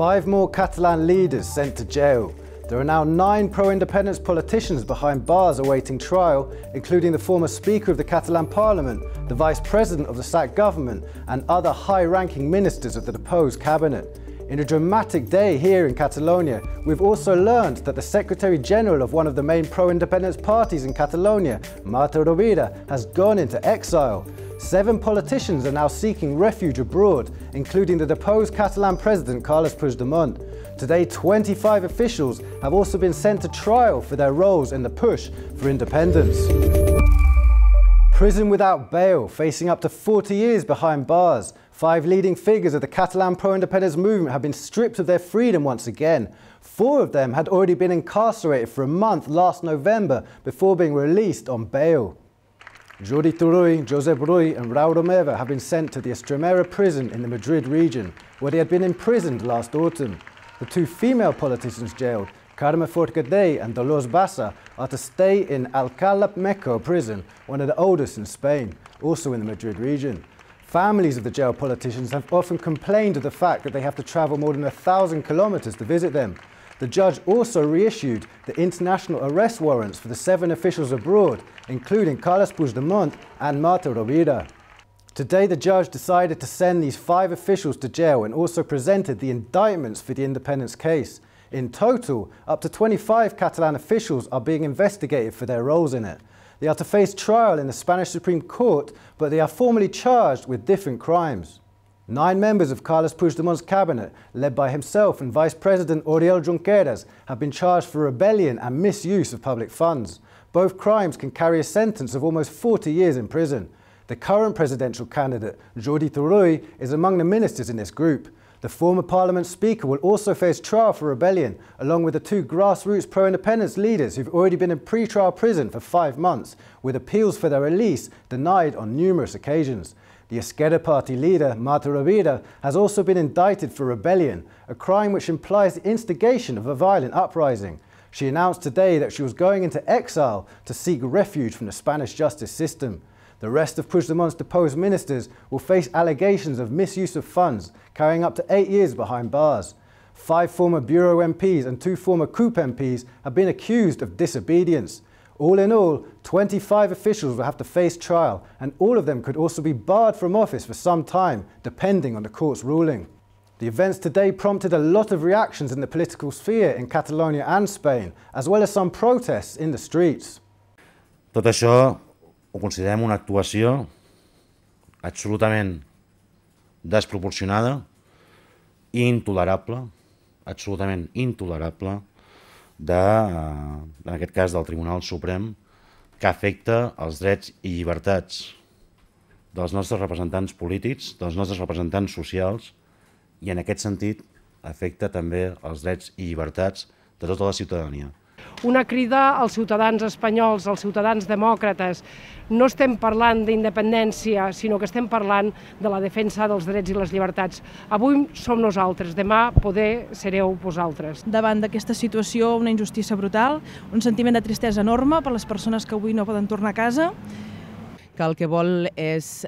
5 more Catalan leaders sent to jail. There are now 9 pro-independence politicians behind bars awaiting trial, including the former Speaker of the Catalan Parliament, the Vice-President of the sacked government, and other high-ranking ministers of the deposed cabinet. In a dramatic day here in Catalonia, we've also learned that the Secretary-General of one of the main pro-independence parties in Catalonia, Marta Rovira, has gone into exile. 7 politicians are now seeking refuge abroad, including the deposed Catalan President Carles Puigdemont. Today, 25 officials have also been sent to trial for their roles in the push for independence. Prison without bail, facing up to 40 years behind bars. 5 leading figures of the Catalan pro-independence movement have been stripped of their freedom once again. 4 of them had already been incarcerated for a month last November before being released on bail. Jordi Turull, Josep Rull and Raúl Romeva have been sent to the Extremera prison in the Madrid region, where they had been imprisoned last autumn. The 2 female politicians jailed, Carme Forcadell and Dolors Bassa, are to stay in Alcalá Meco prison, one of the oldest in Spain, also in the Madrid region. Families of the jailed politicians have often complained of the fact that they have to travel more than 1,000 kilometers to visit them. The judge also reissued the international arrest warrants for the 7 officials abroad, including Carles Puigdemont and Marta Rovira. Today, the judge decided to send these 5 officials to jail and also presented the indictments for the independence case. In total, up to 25 Catalan officials are being investigated for their roles in it. They are to face trial in the Spanish Supreme Court, but they are formally charged with different crimes. 9 members of Carles Puigdemont's cabinet, led by himself and Vice President Oriol Junqueras, have been charged for rebellion and misuse of public funds. Both crimes can carry a sentence of almost 40 years in prison. The current presidential candidate, Jordi Turull, is among the ministers in this group. The former Parliament Speaker will also face trial for rebellion, along with the 2 grassroots pro-independence leaders who've already been in pre-trial prison for 5 months, with appeals for their release denied on numerous occasions. The Esquerra Party leader, Marta Rovira, has also been indicted for rebellion, a crime which implies the instigation of a violent uprising. She announced today that she was going into exile to seek refuge from the Spanish justice system. The rest of Puigdemont's deposed ministers will face allegations of misuse of funds, carrying up to 8 years behind bars. 5 former Bureau MPs and 2 former CUP MPs have been accused of disobedience. All in all, 25 officials will have to face trial, and all of them could also be barred from office for some time, depending on the court's ruling. The events today prompted a lot of reactions in the political sphere in Catalonia and Spain, as well as some protests in the streets. Tot això ho considerem una actuació absolutament desproporcionada i intolerable, absolutament intolerable, en aquest cas del Tribunal Suprem, que afecta els drets i llibertats dels nostres representants polítics, dels nostres representants socials, i en aquest sentit afecta també els drets i llibertats de tota la ciutadania. Una crida als ciutadans espanyols, als ciutadans demòcrates. No estem parlant d'independència, sinó que estem parlant de la defensa dels drets i les llibertats. Avui som nosaltres, demà poder sereu vosaltres. Davant d'aquesta situació, una injustícia brutal, un sentiment de tristesa enorme per les persones que avui no poden tornar a casa, que el que vol és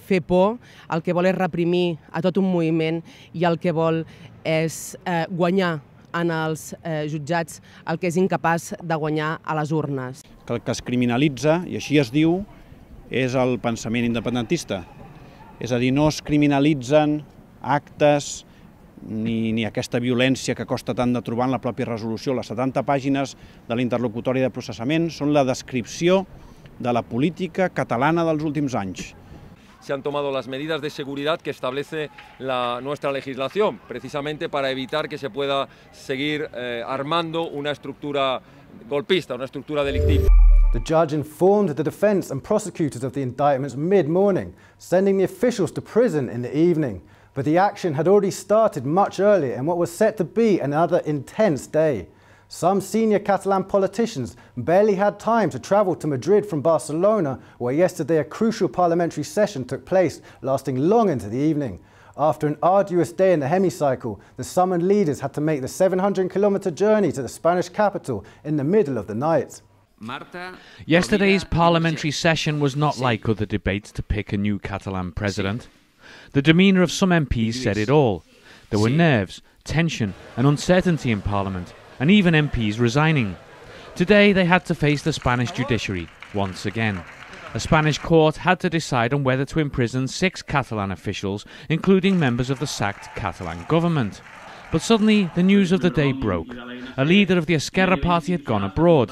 fer por, el que vol és reprimir a tot un moviment i el que vol és guanyar en els jutjats el que és incapaç de guanyar a les urnes. El que es criminalitza, i així es diu, és el pensament independentista. És a dir, no es criminalitzen actes ni aquesta violència que costa tant de trobar en la pròpia resolució. Les 70 pàgines de l'interlocutori de processament són la descripció de la política catalana dels últims anys. Se han tomado las medidas de seguridad que establece nuestra legislación, precisamente para evitar que se pueda seguir armando una estructura golpista, una estructura delictiva. The judge informed the defence and prosecutors of the indictments mid-morning, sending the officials to prison in the evening. But the action had already started much earlier in what was set to be another intense day. Some senior Catalan politicians barely had time to travel to Madrid from Barcelona, where yesterday a crucial parliamentary session took place, lasting long into the evening. After an arduous day in the hemicycle, the summoned leaders had to make the 700-kilometre journey to the Spanish capital in the middle of the night. Yesterday's parliamentary session was not like other debates to pick a new Catalan president. The demeanour of some MPs said it all. There were nerves, tension and uncertainty in Parliament, and even MPs resigning. Today they had to face the Spanish judiciary once again. A Spanish court had to decide on whether to imprison 6 Catalan officials, including members of the sacked Catalan government. But suddenly the news of the day broke. A leader of the Esquerra party had gone abroad.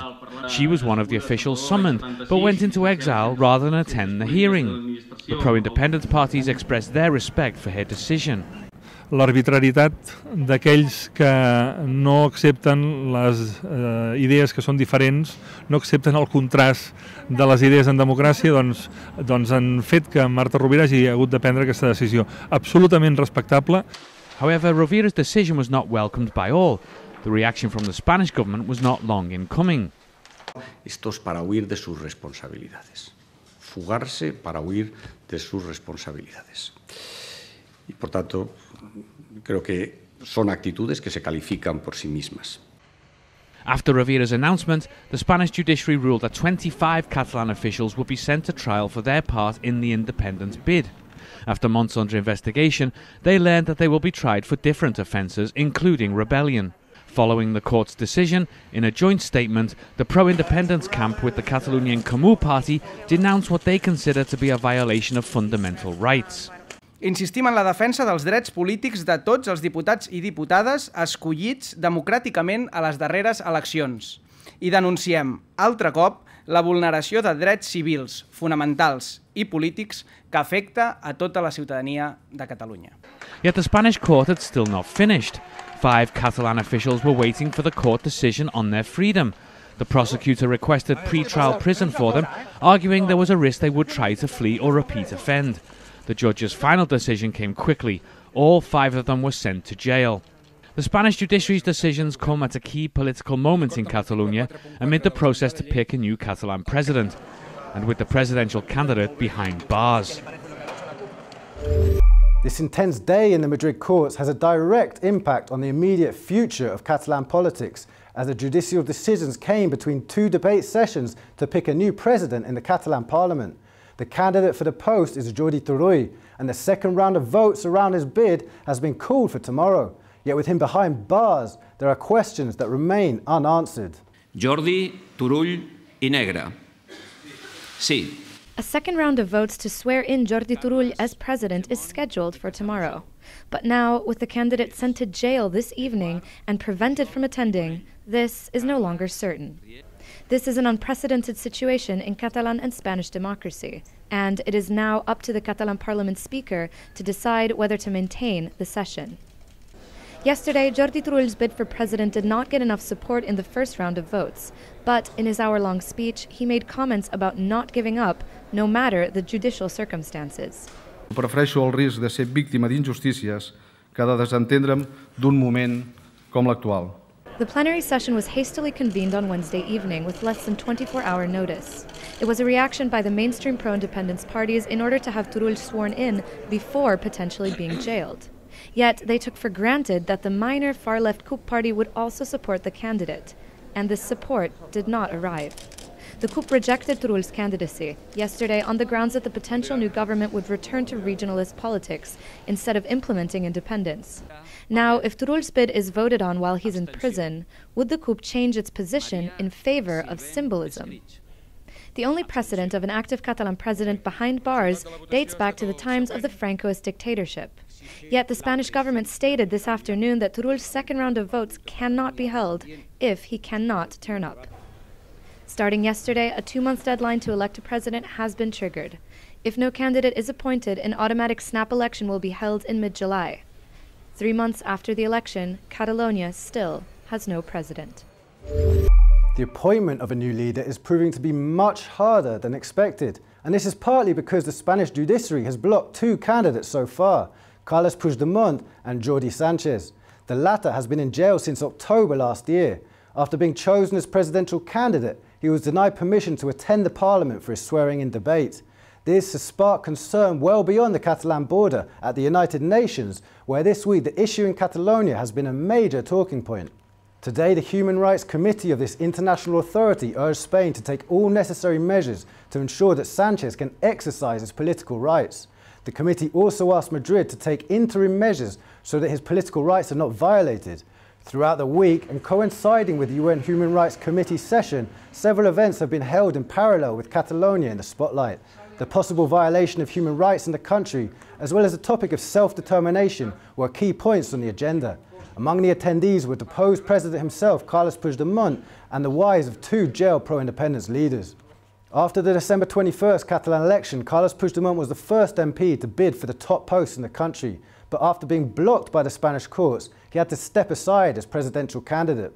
She was one of the officials summoned, but went into exile rather than attend the hearing. The pro-independence parties expressed their respect for her decision. L'arbitrarietat d'aquells que no accepten les idees que són diferents, no accepten el contrast de les idees en democràcia, doncs han fet que Marta Rovira hagi hagut de prendre aquesta decisió. Absolutament respectable. However, Rovira's decision was not welcomed by all. The reaction from the Spanish government was not long in coming. Esto es para huir de sus responsabilidades. Fugarse para huir de sus responsabilidades. Y por tanto, creo que son actitudes que se califican por sí mismas. After Rovira's announcement, the Spanish judiciary ruled that 25 Catalan officials would be sent to trial for their part in the independence bid. After months under investigation, they learned that they will be tried for different offences, including rebellion. Following the court's decision, in a joint statement, the pro-independence camp with the Catalonian Comú party denounced what they consider to be a violation of fundamental rights. Insistim en la defensa dels drets polítics de tots els diputats i diputades escollits democràticament a les darreres eleccions. I denunciem, altre cop, la vulneració de drets civils, fonamentals i polítics que afecta a tota la ciutadania de Catalunya. Yet the Spanish court had still not finished. 5 Catalan officials were waiting for the court decision on their freedom. The prosecutor requested pre-trial prison for them, arguing there was a risk they would try to flee or repeat offend. The judge's final decision came quickly. All 5 of them were sent to jail. The Spanish judiciary's decisions come at a key political moment in Catalonia amid the process to pick a new Catalan president, and with the presidential candidate behind bars. This intense day in the Madrid courts has a direct impact on the immediate future of Catalan politics, as the judicial decisions came between 2 debate sessions to pick a new president in the Catalan Parliament. The candidate for the post is Jordi Turull, and the second round of votes around his bid has been called for tomorrow. Yet with him behind bars, there are questions that remain unanswered. Jordi Turull i Negre. Sí. A second round of votes to swear in Jordi Turull as president is scheduled for tomorrow. But now, with the candidate sent to jail this evening and prevented from attending, this is no longer certain. This is an unprecedented situation in Catalan and Spanish democracy, and it is now up to the Catalan Parliament Speaker to decide whether to maintain the session. Yesterday, Jordi Turull's bid for president did not get enough support in the first round of votes, but in his hour-long speech, he made comments about not giving up, no matter the judicial circumstances. Prefereixo el risc de ser víctima d'injustícies que de desentendre'm d'un moment com l'actual. The plenary session was hastily convened on Wednesday evening with less than 24-hour notice. It was a reaction by the mainstream pro-independence parties in order to have Turull sworn in before potentially being jailed. Yet they took for granted that the minor far-left CUP party would also support the candidate, and this support did not arrive. The CUP rejected Turull's candidacy yesterday on the grounds that the potential new government would return to regionalist politics instead of implementing independence. Now, if Turull's bid is voted on while he's in prison, would the CUP change its position in favor of symbolism? The only precedent of an active Catalan president behind bars dates back to the times of the Francoist dictatorship. Yet the Spanish government stated this afternoon that Turull's second round of votes cannot be held if he cannot turn up. Starting yesterday, a 2-month deadline to elect a president has been triggered. If no candidate is appointed, an automatic snap election will be held in mid-July. 3 months after the election, Catalonia still has no president. The appointment of a new leader is proving to be much harder than expected, and this is partly because the Spanish judiciary has blocked 2 candidates so far, Carles Puigdemont and Jordi Sánchez. The latter has been in jail since October last year. After being chosen as presidential candidate, he was denied permission to attend the parliament for his swearing-in debate. This has sparked concern well beyond the Catalan border at the United Nations, where this week the issue in Catalonia has been a major talking point. Today, the Human Rights Committee of this international authority urged Spain to take all necessary measures to ensure that Sánchez can exercise his political rights. The committee also asked Madrid to take interim measures so that his political rights are not violated. Throughout the week, and coinciding with the UN Human Rights Committee session, several events have been held in parallel with Catalonia in the spotlight. The possible violation of human rights in the country, as well as the topic of self-determination, were key points on the agenda. Among the attendees were deposed President himself, Carles Puigdemont, and the wives of 2 jailed pro-independence leaders. After the December 21st Catalan election, Carles Puigdemont was the first MP to bid for the top post in the country, but after being blocked by the Spanish courts, he had to step aside as presidential candidate.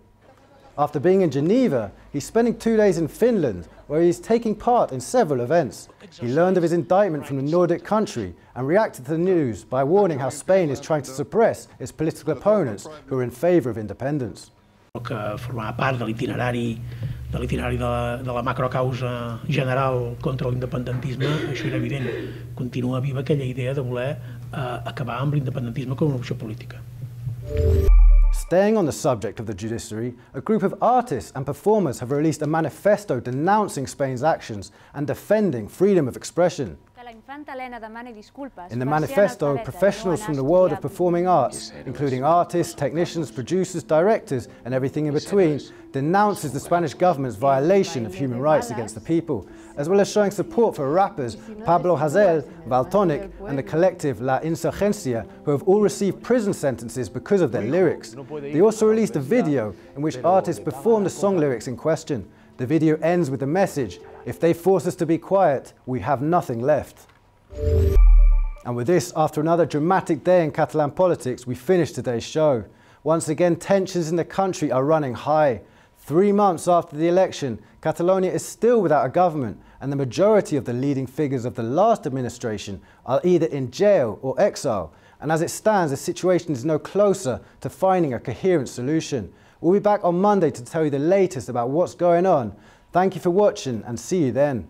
After being in Geneva, he's spending 2 days in Finland, where he's taking part in several events. He learned of his indictment from the Nordic country and reacted to the news by warning how Spain is trying to suppress its political opponents who are in favour of independence. Que formava part de l'itinerari de la macrocausa general contra l'independentisme, això era evident. Continua viva aquella idea de voler acabar amb l'independentisme com una opció política. Staying on the subject of the judiciary, a group of artists and performers have released a manifesto denouncing Spain's actions and defending freedom of expression. In the manifesto, professionals from the world of performing arts, including artists, technicians, producers, directors, and everything in between, denounces the Spanish government's violation of human rights against the people, as well as showing support for rappers Pablo Hasél, Valtonic, and the collective La Insurgencia, who have all received prison sentences because of their lyrics. They also released a video in which artists perform the song lyrics in question. The video ends with the message, "If they force us to be quiet, we have nothing left." And with this, after another dramatic day in Catalan politics, we finish today's show. Once again, tensions in the country are running high. 3 months after the election, Catalonia is still without a government, and the majority of the leading figures of the last administration are either in jail or exile. And as it stands, the situation is no closer to finding a coherent solution. We'll be back on Monday to tell you the latest about what's going on. Thank you for watching, and see you then.